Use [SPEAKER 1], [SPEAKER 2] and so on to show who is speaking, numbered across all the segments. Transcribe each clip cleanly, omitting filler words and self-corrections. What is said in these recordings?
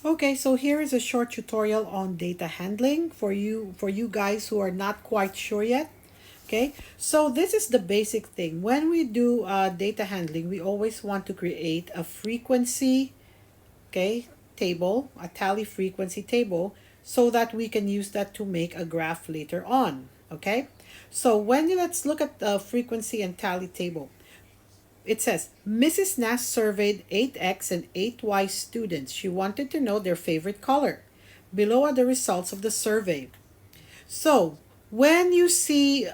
[SPEAKER 1] Okay, so here is a short tutorial on data handling for you guys who are not quite sure yet. Okay, so this is the basic thing. When we do data handling, we always want to create a frequency, okay, table, a tally frequency table, so that we can use that to make a graph later on. Okay, so let's look at the frequency and tally table. It says Mrs. Nass surveyed 8X and 8Y students. She wanted to know their favorite color. Below are the results of the survey. So, when you see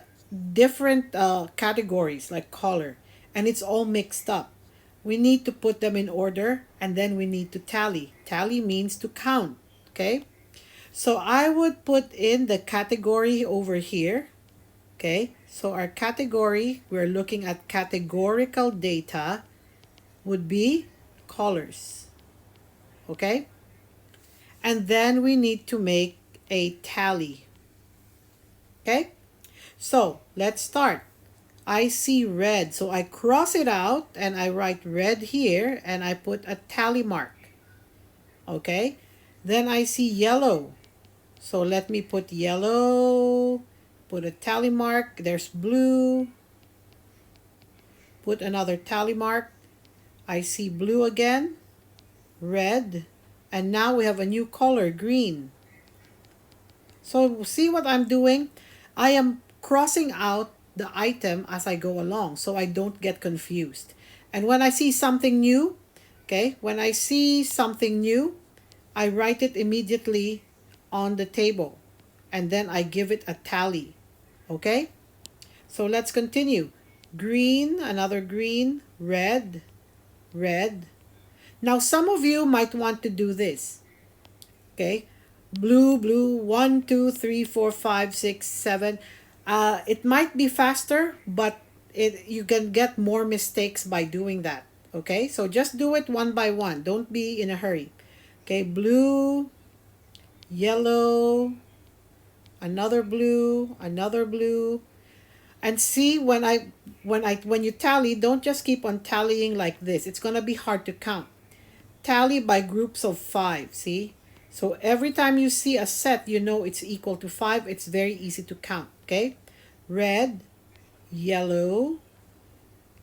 [SPEAKER 1] different categories like color and it's all mixed up, we need to put them in order and then we need to tally. Tally means to count, okay? So, I would put in the category over here. Okay, so our category, we're looking at categorical data, would be colors. Okay, and then we need to make a tally. Okay, so let's start. I see red, so I cross it out and I write red here and I put a tally mark. Okay, then I see yellow, so let me put yellow, put a tally mark. There's blue, put another tally mark. I see blue again, red, and now we have a new color, green. So see what I'm doing? I am crossing out the item as I go along so I don't get confused. And when I see something new, okay, when I see something new, I write it immediately on the table and then I give it a tally. Okay? So let's continue. Green, another green, red, red. Now, some of you might want to do this. Okay, blue, blue, 1, 2, 3, 4, 5, 6, 7. It might be faster, but you can get more mistakes by doing that. Okay, so just do it one by one. Don't be in a hurry. Okay, blue, yellow, another blue, and see when you tally, don't just keep on tallying like this. It's gonna be hard to count. Tally by groups of 5, see? So every time you see a set, you know it's equal to 5. It's very easy to count, okay? Red, yellow,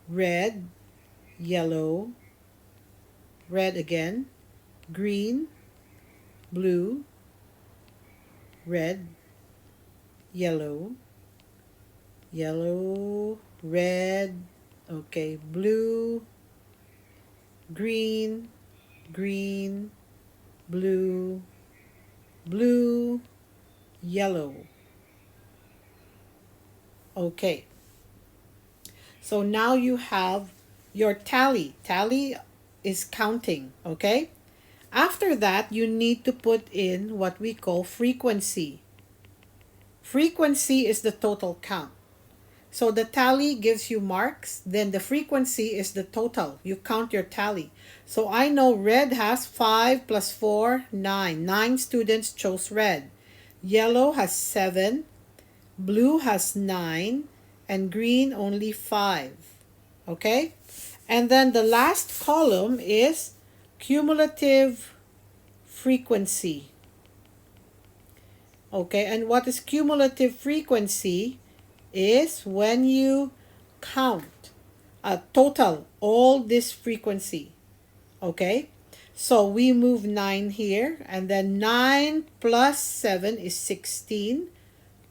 [SPEAKER 1] red, yellow, red again, green, blue, red, yellow, yellow, red, okay, blue, green, green, blue, blue, yellow. Okay. So now you have your tally. Tally is counting, okay? After that, you need to put in what we call frequency. Frequency is the total count. So the tally gives you marks, then the frequency is the total. You count your tally. So I know red has 5 plus 4, 9. 9 students chose red. Yellow has 7, blue has 9, and green only 5. Okay? And then the last column is cumulative frequency. Okay, and what is cumulative frequency? Is when you count a total all this frequency. Okay, so we move 9 here, and then 9 plus 7 is 16,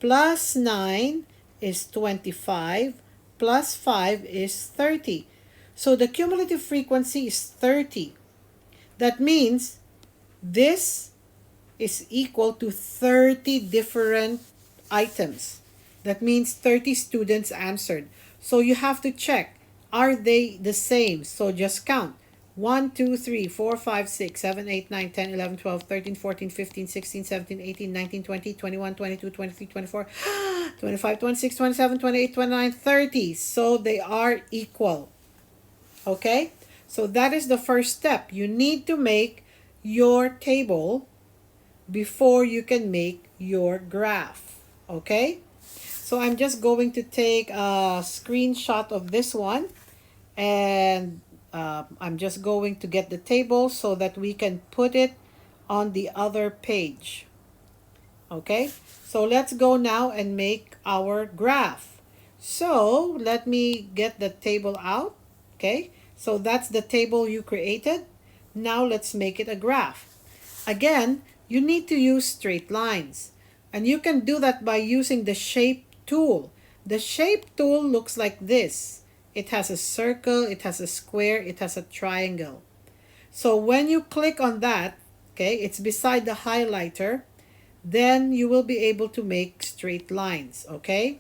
[SPEAKER 1] plus 9 is 25, plus 5 is 30. So the cumulative frequency is 30. That means this is equal to 30 different items. That means 30 students answered. So you have to check, are they the same? So just count. 1, 2, 3, 4, 5, 6, 7, 8, 9, 10, 11, 12, 13, 14, 15, 16, 17, 18, 19, 20, 21, 22, 23, 24, 25, 26, 27, 28, 29, 30. So they are equal. Okay? So that is the first step. You need to make your table before you can make your graph. Okay? So I'm just going to take a screenshot of this one, and I'm just going to get the table so that we can put it on the other page. Okay, so let's go now and make our graph. So let me get the table out. Okay, so that's the table you created. Now let's make it a graph. Again, you need to use straight lines. And you can do that by using the shape tool. The shape tool looks like this. It has a circle, it has a square, it has a triangle. So when you click on that, okay, it's beside the highlighter, then you will be able to make straight lines, okay?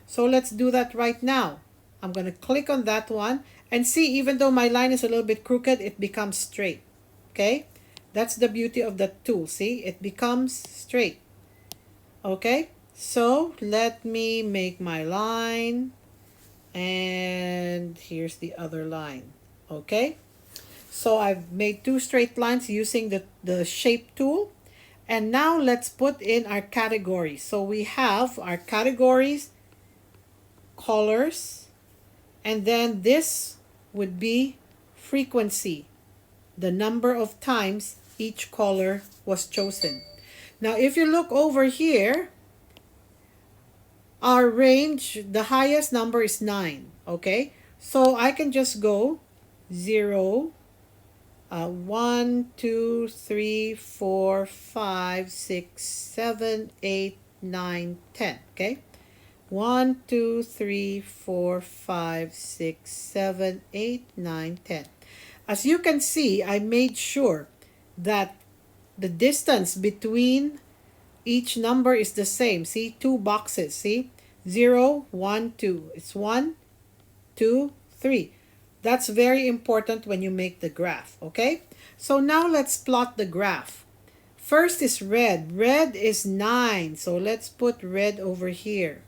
[SPEAKER 1] So let's do that right now. I'm going to click on that one and see, even though my line is a little bit crooked, it becomes straight, okay? That's the beauty of that tool. See, it becomes straight, okay? So let me make my line, and here's the other line, okay? So I've made two straight lines using the shape tool. And now let's put in our categories. So we have our categories, colors, and then this would be frequency, the number of times each color was chosen. Now if you look over here, our range, the highest number is 9, okay? So I can just go 0, 1, 2, 3, 4, 5, 6, 7, 8, 9, 10. Okay? 1, 2, 3, 4, 5, 6, 7, 8, 9, 10. As you can see, I made sure that the distance between each number is the same. See, two boxes. See, 0, 1, 2. It's 1, 2, 3. That's very important when you make the graph, okay? So now let's plot the graph. First is red. Red is 9. So let's put red over here.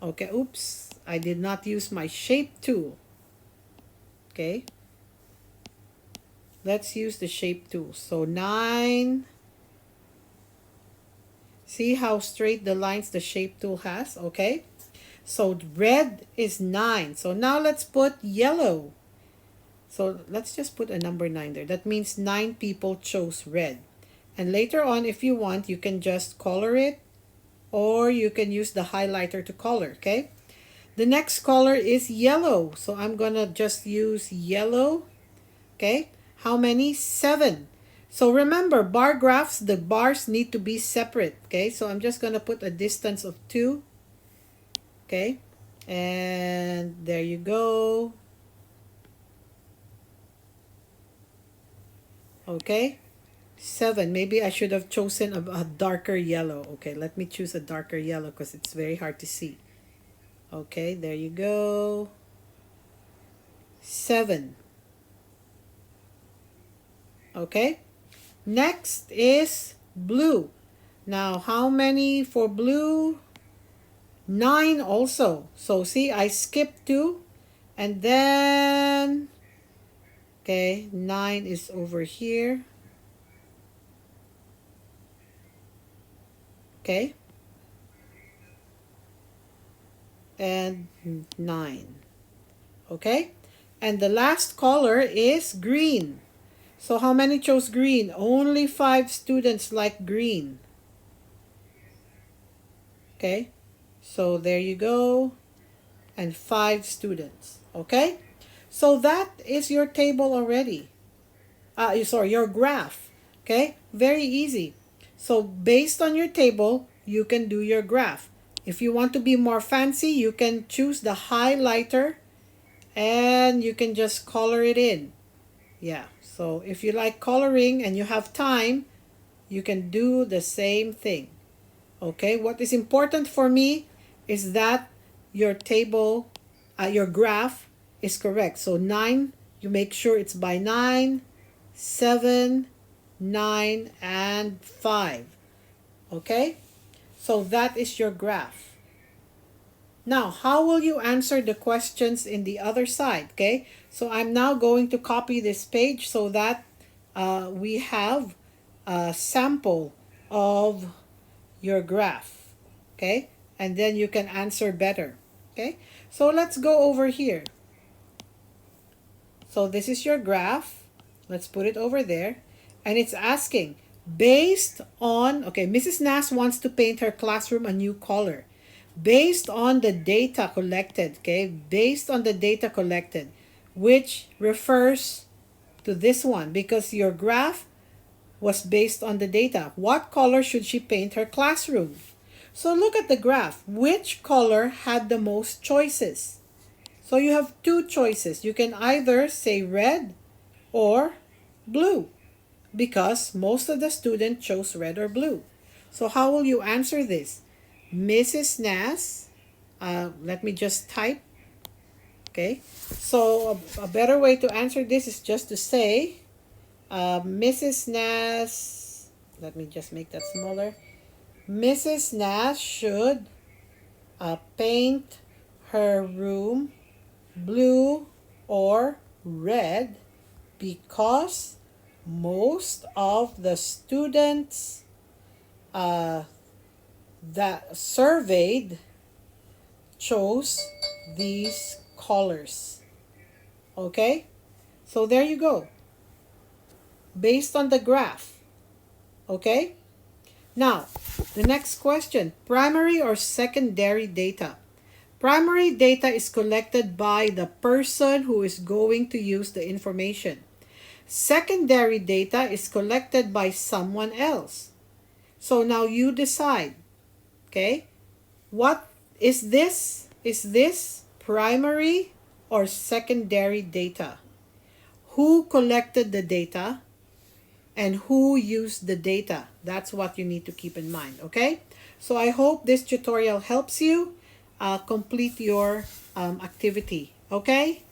[SPEAKER 1] Okay, oops. I did not use my shape tool. Okay. Let's use the shape tool. So 9. See how straight the lines the shape tool has, okay? So red is 9. So now let's put yellow. So let's just put a number 9 there. That means 9 people chose red. And later on, if you want, you can just color it, or you can use the highlighter to color, okay? The next color is yellow. So I'm going to just use yellow, okay? How many? 7. So remember, bar graphs, the bars need to be separate, okay? So I'm just going to put a distance of 2. Okay, and there you go. Okay, 7. Maybe I should have chosen a darker yellow. Okay, let me choose a darker yellow because it's very hard to see. Okay, there you go. 7. Okay, next is blue. Now, how many for blue? 9 also. So see, I skipped 2, and then, okay, 9 is over here. Okay, and 9. Okay, and the last color is green. So how many chose green? Only 5 students like green. Okay, so there you go, and 5 students. Okay, so that is your table already. Sorry, your graph. Okay, very easy. So based on your table, you can do your graph. If you want to be more fancy, you can choose the highlighter and you can just color it in. Yeah, so if you like coloring and you have time, you can do the same thing. Okay, what is important for me is that your table, your graph is correct. So 9, you make sure it's by 9, 7, 9, and 5. Okay, so that is your graph. Now, how will you answer the questions in the other side? Okay, so I'm now going to copy this page so that we have a sample of your graph. Okay, and then you can answer better. Okay, so let's go over here. So this is your graph. Let's put it over there. And it's asking, based on, okay, Mrs. Nass wants to paint her classroom a new color. Based on the data collected, okay, based on the data collected, which refers to this one because your graph was based on the data. What color should she paint her classroom? So look at the graph. Which color had the most choices? So you have two choices. You can either say red or blue because most of the students chose red or blue. So how will you answer this? Mrs. Nass, let me just type. Okay, so a better way to answer this is just to say Mrs. Nass, let me just make that smaller. Mrs. Nass should paint her room blue or red because most of the students that surveyed chose these colors. Okay, so there you go, based on the graph. Okay, now the next question, primary or secondary data? Primary data is collected by the person who is going to use the information. Secondary data is collected by someone else. So now you decide. Okay, what is this? Is this primary or secondary data? Who collected the data and who used the data? That's what you need to keep in mind. Okay, so I hope this tutorial helps you complete your activity. Okay,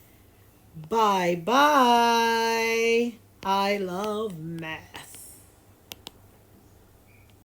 [SPEAKER 1] bye bye. I love math.